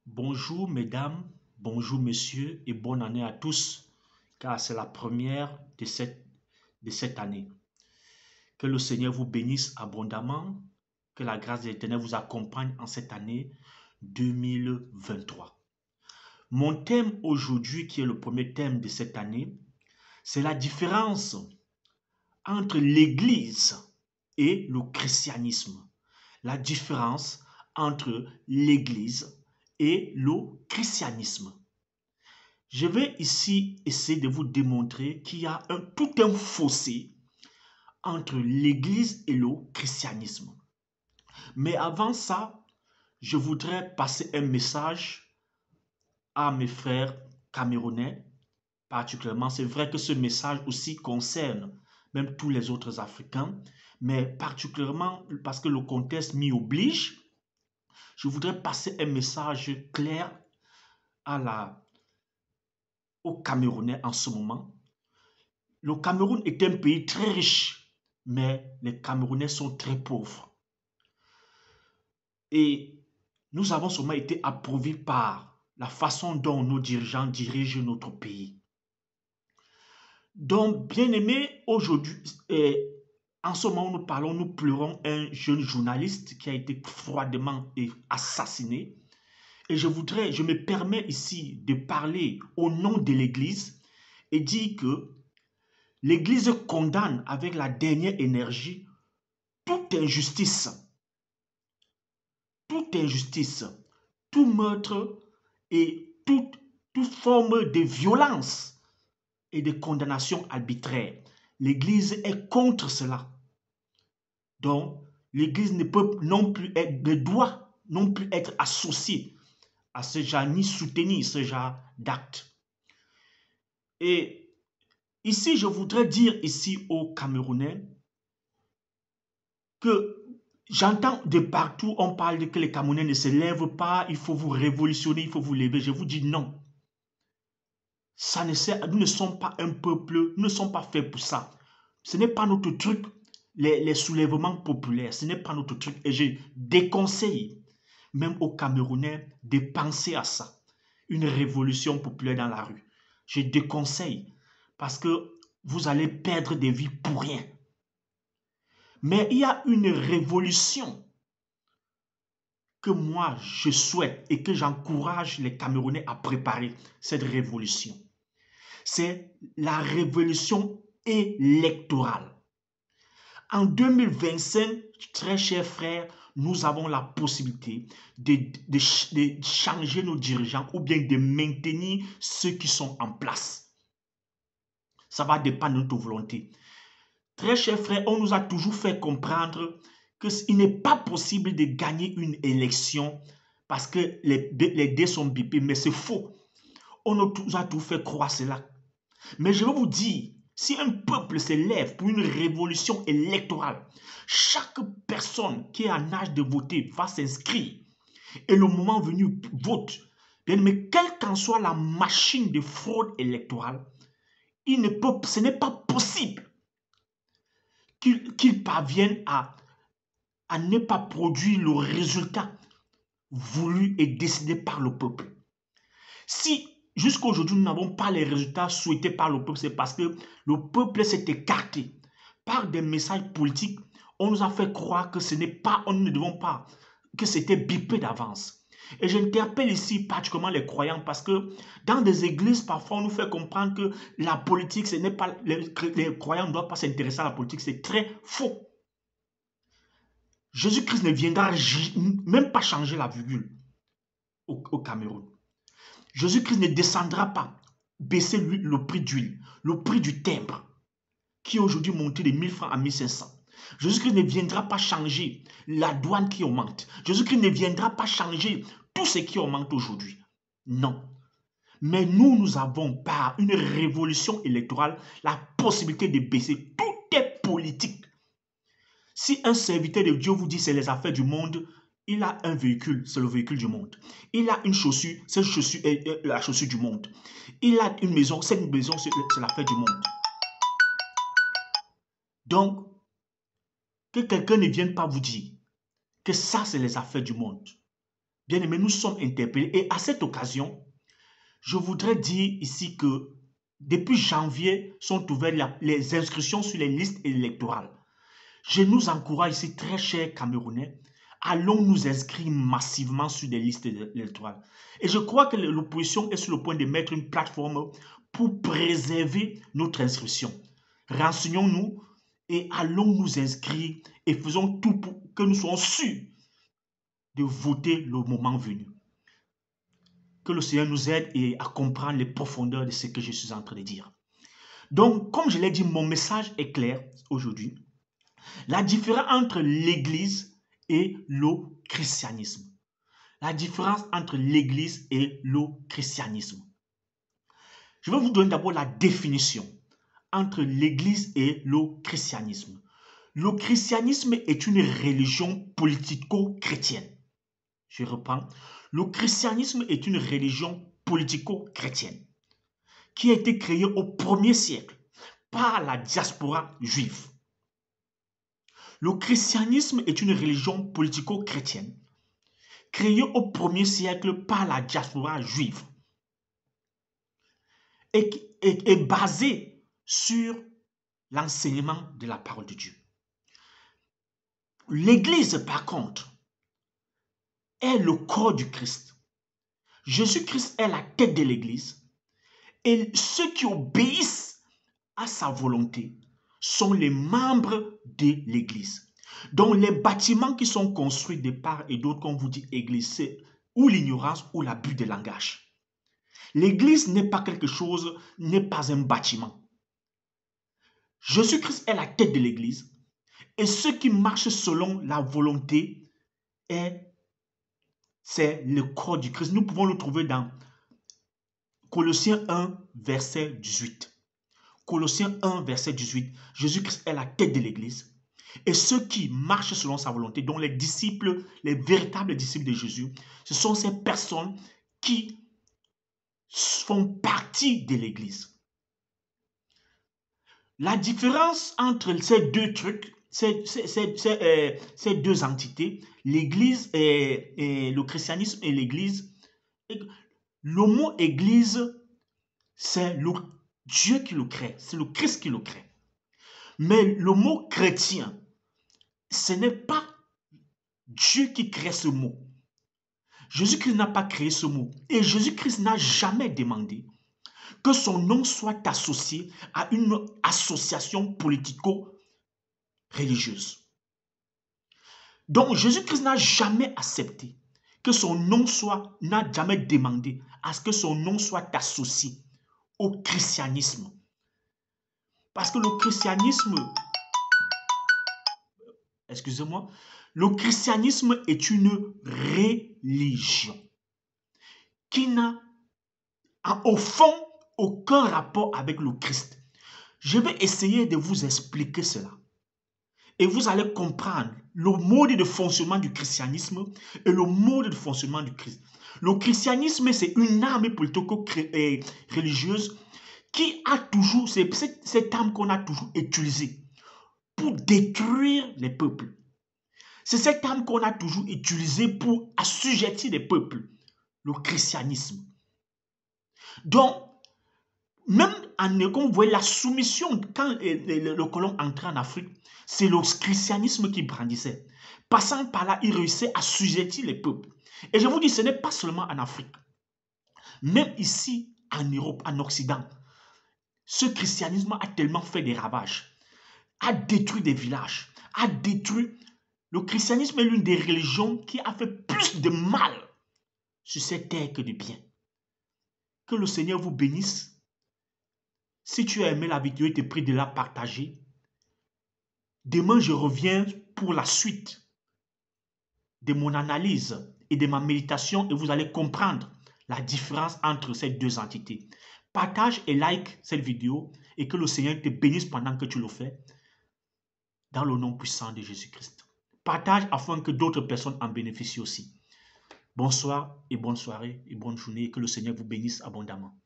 Bonjour mesdames, bonjour messieurs et bonne année à tous, car c'est la première de cette année. Que le Seigneur vous bénisse abondamment, que la grâce de l'Éternel vous accompagne en cette année 2023. Mon thème aujourd'hui, qui est le premier thème de cette année, c'est la différence entre l'Église et le christianisme. La différence entre l'Église et le christianisme. Je vais ici essayer de vous démontrer qu'il y a tout un fossé entre l'Église et le christianisme. Mais avant ça, je voudrais passer un message à mes frères camerounais, particulièrement. C'est vrai que ce message aussi concerne même tous les autres Africains, mais particulièrement parce que le contexte m'y oblige, je voudrais passer un message clair aux Camerounais en ce moment. Le Cameroun est un pays très riche, mais les Camerounais sont très pauvres. Et nous avons seulement été approuvés par la façon dont nos dirigeants dirigent notre pays. Donc, bien aimé, aujourd'hui, en ce moment où nous parlons, nous pleurons un jeune journaliste qui a été froidement assassiné. Et je me permets ici de parler au nom de l'Église et dire que l'Église condamne avec la dernière énergie toute injustice, tout meurtre et toute forme de violence et de condamnation arbitraire. L'Église est contre cela. Donc, l'Église ne doit non plus être associée à ce genre, ni soutenir ce genre d'actes. Et ici, je voudrais dire ici aux Camerounais que j'entends de partout, on parle de que les Camerounais ne se lèvent pas, il faut vous révolutionner, il faut vous lever. Je vous dis non. Nous ne sommes pas un peuple, nous ne sommes pas faits pour ça. Ce n'est pas notre truc, les soulèvements populaires, ce n'est pas notre truc. Et je déconseille, même aux Camerounais, de penser à ça. Une révolution populaire dans la rue. Je déconseille parce que vous allez perdre des vies pour rien. Mais il y a une révolution que moi je souhaite et que j'encourage les Camerounais à préparer cette révolution. C'est la révolution électorale. En 2025, très chers frères, nous avons la possibilité de changer nos dirigeants ou bien de maintenir ceux qui sont en place. Ça va dépendre de notre volonté. Très chers frères, on nous a toujours fait comprendre qu'il n'est pas possible de gagner une élection parce que les dés sont bipés, mais c'est faux. On nous a tout fait croire cela. Mais je vais vous dire, si un peuple se lève pour une révolution électorale, chaque personne qui est en âge de voter va s'inscrire et le moment venu vote. Mais quelle qu'en soit la machine de fraude électorale, ce n'est pas possible qu'ils parviennent à ne pas produire le résultat voulu et décidé par le peuple. Si jusqu'à aujourd'hui nous n'avons pas les résultats souhaités par le peuple, c'est parce que le peuple s'est écarté par des messages politiques. On nous a fait croire que ce n'est pas, on ne devons pas, que c'était bipé d'avance. Et j'interpelle ici particulièrement les croyants parce que dans des églises, parfois, on nous fait comprendre que la politique, ce n'est pas, les croyants ne doivent pas s'intéresser à la politique. C'est très faux. Jésus-Christ ne viendra même pas changer la virgule au Cameroun. Jésus-Christ ne descendra pas baisser le prix d'huile, le prix du timbre, qui est aujourd'hui monté de 1000 francs à 1500. Jésus-Christ ne viendra pas changer la douane qui augmente. Jésus-Christ ne viendra pas changer tout ce qui augmente aujourd'hui. Non. Mais nous avons par une révolution électorale la possibilité de baisser. Tout est politique. Si un serviteur de Dieu vous dit c'est les affaires du monde, il a un véhicule, c'est le véhicule du monde. Il a une chaussure, cette chaussure est la chaussure du monde. Il a une maison, cette maison c'est l'affaire du monde. Donc, que quelqu'un ne vienne pas vous dire que ça c'est les affaires du monde. Bien aimés, nous sommes interpellés. Et à cette occasion, je voudrais dire ici que depuis janvier sont ouvertes les inscriptions sur les listes électorales. Je nous encourage ici, très chers Camerounais, allons nous inscrire massivement sur des listes électorales. Et je crois que l'opposition est sur le point de mettre une plateforme pour préserver notre inscription. Renseignons-nous et allons nous inscrire et faisons tout pour que nous soyons sûrs de voter le moment venu. Que le Seigneur nous aide et à comprendre les profondeurs de ce que je suis en train de dire. Donc, comme je l'ai dit, mon message est clair aujourd'hui. La différence entre l'Église et le christianisme. La différence entre l'Église et le christianisme. Je vais vous donner d'abord la définition entre l'Église et le christianisme. Le christianisme est une religion politico-chrétienne. Je reprends. Le christianisme est une religion politico-chrétienne qui a été créée au 1er siècle par la diaspora juive. Le christianisme est une religion politico-chrétienne créée au 1er siècle par la diaspora juive et est basée sur l'enseignement de la parole de Dieu. L'Église, par contre, est le corps du Christ. Jésus-Christ est la tête de l'Église et ceux qui obéissent à sa volonté sont les membres de l'Église. Donc les bâtiments qui sont construits de part et d'autre, comme vous dit Église, c'est ou l'ignorance ou l'abus de langage. L'Église n'est pas quelque chose, n'est pas un bâtiment. Jésus-Christ est la tête de l'Église et ceux qui marchent selon la volonté c'est le corps du Christ. Nous pouvons le trouver dans Colossiens 1, verset 18. Colossiens 1, verset 18. Jésus-Christ est la tête de l'Église. Et ceux qui marchent selon sa volonté, dont les disciples, les véritables disciples de Jésus, ce sont ces personnes qui font partie de l'Église. La différence entre ces deux trucs, ces deux entités, l'Église et le christianisme et l'Église, le mot Église, c'est le Dieu qui le crée, c'est le Christ qui le crée. Mais le mot chrétien, ce n'est pas Dieu qui crée ce mot. Jésus-Christ n'a pas créé ce mot. Et Jésus-Christ n'a jamais demandé que son nom soit associé à une association politico-religieuse. Donc Jésus-Christ n'a jamais accepté que son nom soit, n'a jamais demandé à ce que son nom soit associé au christianisme. Parce que le christianisme, excusez-moi, le christianisme est une religion qui n'a au fond aucun rapport avec le Christ. Je vais essayer de vous expliquer cela. Et vous allez comprendre le mode de fonctionnement du christianisme et le mode de fonctionnement du Christ. Le christianisme, c'est une arme politico-religieuse qui a toujours, c'est cette arme qu'on a toujours utilisée pour détruire les peuples. C'est cette arme qu'on a toujours utilisée pour assujettir les peuples, le christianisme. Donc, même comme vous voyez, la soumission, quand le colon entrait en Afrique, c'est le christianisme qui brandissait. Passant par là, il réussissait à assujettir les peuples. Et je vous dis, ce n'est pas seulement en Afrique. Même ici, en Europe, en Occident, ce christianisme a tellement fait des ravages, a détruit des villages, a détruit. Le christianisme est l'une des religions qui a fait plus de mal sur cette terre que de bien. Que le Seigneur vous bénisse. Si tu as aimé la vidéo, je te prie de la partager. Demain, je reviens pour la suite de mon analyse et de ma méditation et vous allez comprendre la différence entre ces deux entités. Partage et like cette vidéo et que le Seigneur te bénisse pendant que tu le fais dans le nom puissant de Jésus-Christ. Partage afin que d'autres personnes en bénéficient aussi. Bonsoir et bonne soirée et bonne journée et que le Seigneur vous bénisse abondamment.